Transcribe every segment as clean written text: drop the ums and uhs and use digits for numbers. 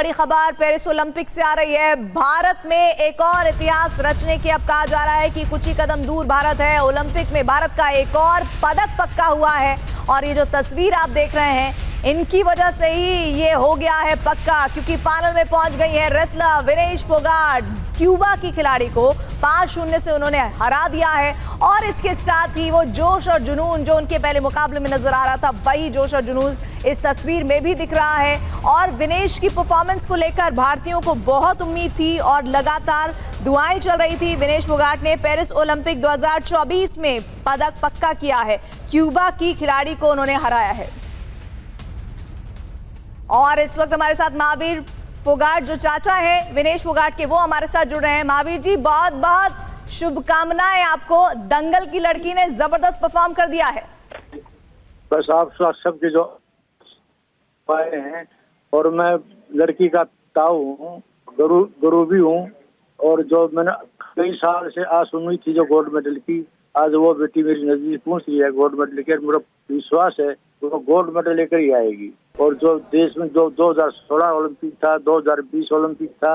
बड़ी खबर Paris Olympic से आ रही है। भारत में एक और इतिहास रचने की अब कहा जा रहा है कि कुछ ही कदम दूर भारत है। ओलंपिक में भारत का एक और पदक पक्का हुआ है और ये जो तस्वीर आप देख रहे हैं इनकी वजह से ही ये हो गया है पक्का, क्योंकि फाइनल में पहुंच गई है रेसलर विनेश फोगाट। क्यूबा की खिलाड़ी को 5-0 से उन्होंने हरा दिया है और इसके साथ ही वो जोश और जुनून जो उनके पहले मुकाबले में नजर आ रहा था, वही जोश और जुनून इस तस्वीर में भी दिख रहा है। और विनेश की परफॉर्मेंस को लेकर भारतीयों को बहुत उम्मीद थी और लगातार दुआएं चल रही थी। विनेश फोगाट ने पेरिस ओलंपिक 2024 में पदक पक्का किया है। क्यूबा की खिलाड़ी को उन्होंने हराया है। और इस वक्त हमारे साथ महावीर फोगाट जो चाचा हैं विनेश फोगाट के, वो हमारे साथ जुड़ रहे हैं। महावीर जी, बहुत बहुत शुभकामनाएं आपको। दंगल की लड़की ने जबरदस्त परफॉर्म कर दिया है। बस आप सबके जो पाए हैं, और मैं लड़की का ताऊ हूँ, गुरु भी हूँ, और जो मैंने कई साल से आस उम्मीद थी जो गोल्ड मेडल की, आज वो बेटी मेरी नजदीक पहुंच रही है गोल्ड मेडल लेकर। मेरा विश्वास है वो गोल्ड मेडल लेकर ही आएगी। और जो देश में जो 2016 ओलंपिक था, 2020 ओलंपिक था,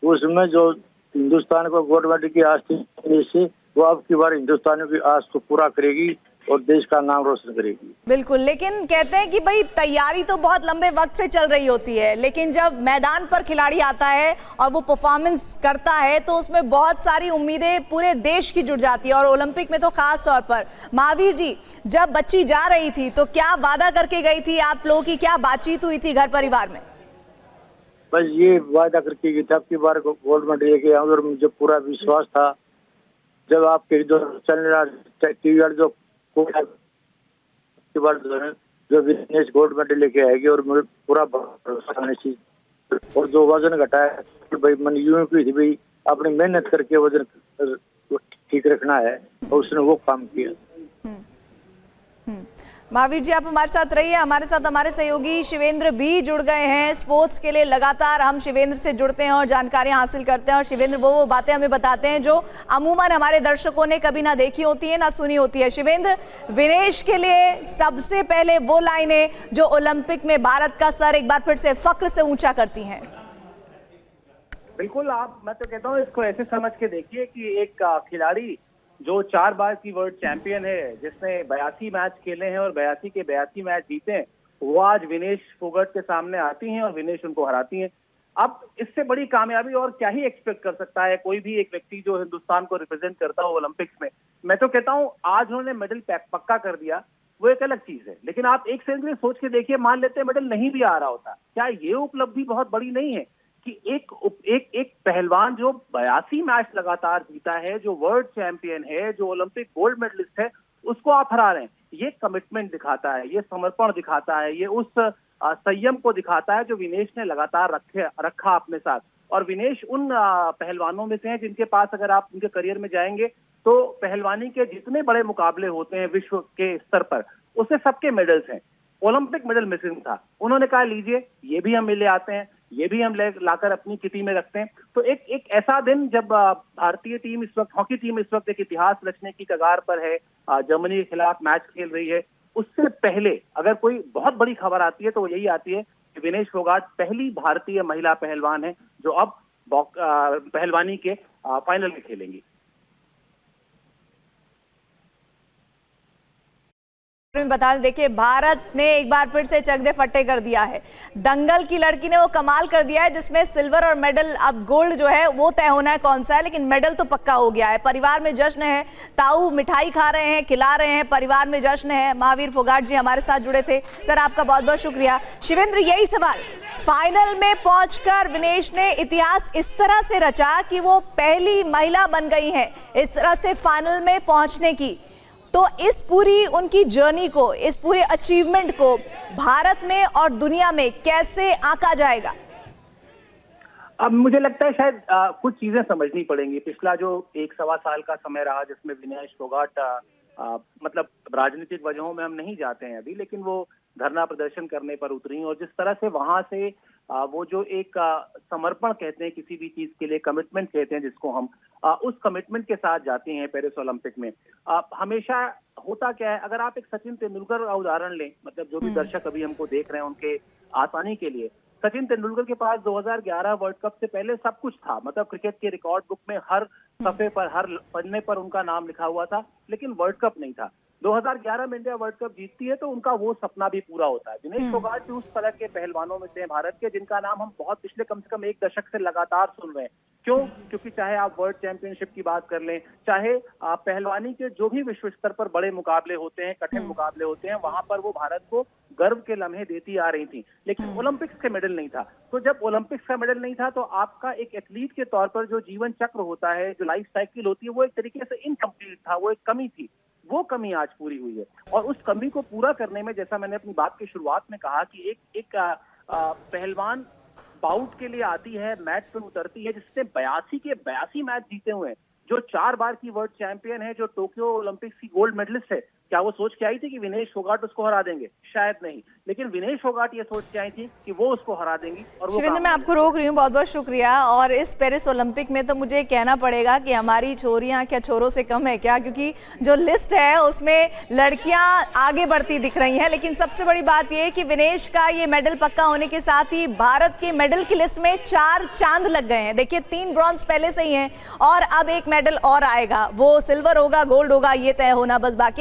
उसमें जो हिंदुस्तान को गोल्ड मेडल की आस थी, से वो अब की बार हिंदुस्तानियों की आस को पूरा करेगी और देश का नाम रोशन करेगी। बिल्कुल, लेकिन कहते हैं कि भाई तैयारी तो बहुत लंबे वक्त से चल रही होती है, लेकिन जब मैदान पर खिलाड़ी आता है और वो परफॉर्मेंस करता है तो उसमें बहुत सारी उम्मीदें पूरे देश की जुड़ जाती है और ओलंपिक में तो खास तौर पर। महावीर जी, जब बच्ची जा रही थी तो क्या वादा करके गई थी? आप लोगों की क्या बातचीत हुई थी घर परिवार में? बस ये वादा करके गई थी अब की बार गोल्ड मेडल लेके आऊंगी, और मुझे पूरा विश्वास था। जब आपके जो चल रहा टीवी जो जो विनेश गोल्ड मेडल लेके आएगी, और मुझे पूरा भरोसा है चीज। और जो वजन घटाया भाई, मन यूं की भाई अपनी मेहनत करके वजन ठीक रखना है, और उसने वो काम किया। महावीर जी, आप हमारे साथ रहिए। हमारे साथ हमारे सहयोगी शिवेंद्र भी जुड़ गए हैं। स्पोर्ट्स के लिए लगातार हम शिवेंद्र से जुड़ते हैं और जानकारियां हासिल करते हैं, और शिवेंद्र वो बातें हमें बताते हैं जो अमूमन हमारे दर्शकों ने कभी ना देखी होती है ना सुनी होती है। शिवेंद्र, विनेश के लिए सबसे पहले वो लाइनें जो ओलंपिक में भारत का सर एक बार फिर से फख्र से ऊंचा करती हैं। बिल्कुल, मैं तो कहता हूँ इसको ऐसे समझ के देखिए कि एक खिलाड़ी जो 4 बार की वर्ल्ड चैंपियन है, जिसने 82 मैच खेले हैं और 82 के 82 मैच जीते हैं, वो आज विनेश फोगाट के सामने आती हैं और विनेश उनको हराती हैं। अब इससे बड़ी कामयाबी और क्या ही एक्सपेक्ट कर सकता है कोई भी एक व्यक्ति जो हिंदुस्तान को रिप्रेजेंट करता हो ओलंपिक्स में। मैं तो कहता हूँ आज उन्होंने मेडल पक्का कर दिया, वो एक अलग चीज है, लेकिन आप एक सेकंड के लिए सोच के देखिए, मान लेते हैं मेडल नहीं भी आ रहा होता, क्या ये उपलब्धि बहुत बड़ी नहीं है कि एक पहलवान जो 82 मैच लगातार जीता है, जो वर्ल्ड चैंपियन है, जो ओलंपिक गोल्ड मेडलिस्ट है, उसको आप हरा रहे हैं। ये कमिटमेंट दिखाता है, ये समर्पण दिखाता है, ये उस संयम को दिखाता है जो विनेश ने लगातार रखा अपने साथ। और विनेश उन पहलवानों में से हैं जिनके पास अगर आप उनके करियर में जाएंगे तो पहलवानी के जितने बड़े मुकाबले होते हैं विश्व के स्तर पर, उससे सबके मेडल्स हैं। ओलंपिक मेडल मिसिंग था, उन्होंने कहा लीजिए ये भी हम ले आते हैं, ये भी हम लाकर अपनी किटी में रखते हैं। तो एक ऐसा दिन जब भारतीय टीम इस वक्त, हॉकी टीम इस वक्त एक इतिहास रचने की कगार पर है, जर्मनी के खिलाफ मैच खेल रही है, उससे पहले अगर कोई बहुत बड़ी खबर आती है तो वो यही आती है कि विनेश फोगाट पहली भारतीय महिला पहलवान है जो अब पहलवानी के फाइनल में खेलेंगी। बता दें, देखिए भारत ने एक बार फिर से चकदे फट्टे कर दिया है। दंगल की लड़की ने वो कमाल कर दिया है जिसमें सिल्वर और मेडल, अब गोल्ड जो है वो तय होना है कौन सा है, लेकिन मेडल तो पक्का हो गया है। परिवार में जश्न है, ताऊ मिठाई खा रहे हैं, खिला रहे हैं, परिवार में जश्न है। महावीर फोगाट जी हमारे साथ जुड़े थे, सर आपका बहुत बहुत शुक्रिया। शिवेंद्र, यही सवाल, फाइनल में पहुंचकर विनेश ने इतिहास इस तरह से रचा कि वो पहली महिला बन गई है इस तरह से फाइनल में पहुंचने की, तो इस पूरी उनकी जर्नी को, इस पूरे अचीवमेंट को भारत में और दुनिया में कैसे आंका जाएगा? अब मुझे लगता है शायद कुछ चीजें समझनी पड़ेंगी। पिछला जो 1-1.25 साल का समय रहा जिसमें विनेश फोगाट मतलब राजनीतिक वजहों में हम नहीं जाते हैं अभी, लेकिन वो धरना प्रदर्शन करने पर उतरी, और जिस तरह से वहां से वो जो एक समर्पण कहते हैं किसी भी चीज के लिए, कमिटमेंट कहते हैं जिसको हम, उस कमिटमेंट के साथ जाती हैं पेरिस ओलंपिक में। हमेशा होता क्या है, अगर आप एक सचिन तेंदुलकर का उदाहरण लें, मतलब जो भी दर्शक अभी हमको देख रहे हैं उनके आसानी के लिए, सचिन तेंदुलकर के पास 2011 वर्ल्ड कप से पहले सब कुछ था, मतलब क्रिकेट के रिकॉर्ड बुक में हर सफे पर, हर पन्ने पर उनका नाम लिखा हुआ था, लेकिन वर्ल्ड कप नहीं था। 2011 में इंडिया वर्ल्ड कप जीतती है तो उनका वो सपना भी पूरा होता है। विनेश फोगाट भी उस तरह के पहलवानों में से हैं भारत के, जिनका नाम हम बहुत पिछले कम से कम 1 दशक से लगातार सुन रहे हैं। क्यों? क्योंकि चाहे आप वर्ल्ड चैंपियनशिप की बात कर लें, चाहे पहलवानी के जो भी विश्व स्तर पर बड़े मुकाबले होते हैं, कठिन मुकाबले होते हैं, वहां पर वो भारत को गर्व के लम्हे देती आ रही थी, लेकिन ओलंपिक्स के मेडल नहीं था। तो जब ओलंपिक्स का मेडल नहीं था तो आपका एक एथलीट के तौर पर जो जीवन चक्र होता है, जो लाइफ साइकिल होती है, वो एक तरीके से इनकम्प्लीट था, वो एक कमी थी। वो कमी आज पूरी हुई है और उस कमी को पूरा करने में, जैसा मैंने अपनी बात की शुरुआत में कहा कि एक पहलवान बाउट के लिए आती है, मैच पर उतरती है, जिसने 82 के 82 मैच जीते हुए हैं, जो 4 बार की वर्ल्ड चैंपियन है, जो टोक्यो ओलंपिक्स की गोल्ड मेडलिस्ट है। क्या वो सोच के आई थी कि विनेश फोगाट उसको हरा देंगे? शायद नहीं, लेकिन विनेश फोगाट ये सोच के आई थी कि वो उसको हरा देंगी। और शिवेंद्र, मैं आपको रोक रही हूँ, बहुत बहुत शुक्रिया। और इस पेरिस ओलंपिक में तो मुझे कहना पड़ेगा कि हमारी छोरियां क्या छोरों से कम है क्या, क्योंकि जो लिस्ट है उसमें लड़कियां आगे बढ़ती दिख रही हैं। लेकिन सबसे बड़ी बात यह है कि विनेश का ये मेडल पक्का होने के साथ ही भारत के मेडल की लिस्ट में 4 चांद लग गए हैं। देखिए 3 ब्रॉन्ज पहले से ही हैं और अब एक मेडल और आएगा, वो सिल्वर होगा, गोल्ड होगा, ये तय होना बस बाकी है।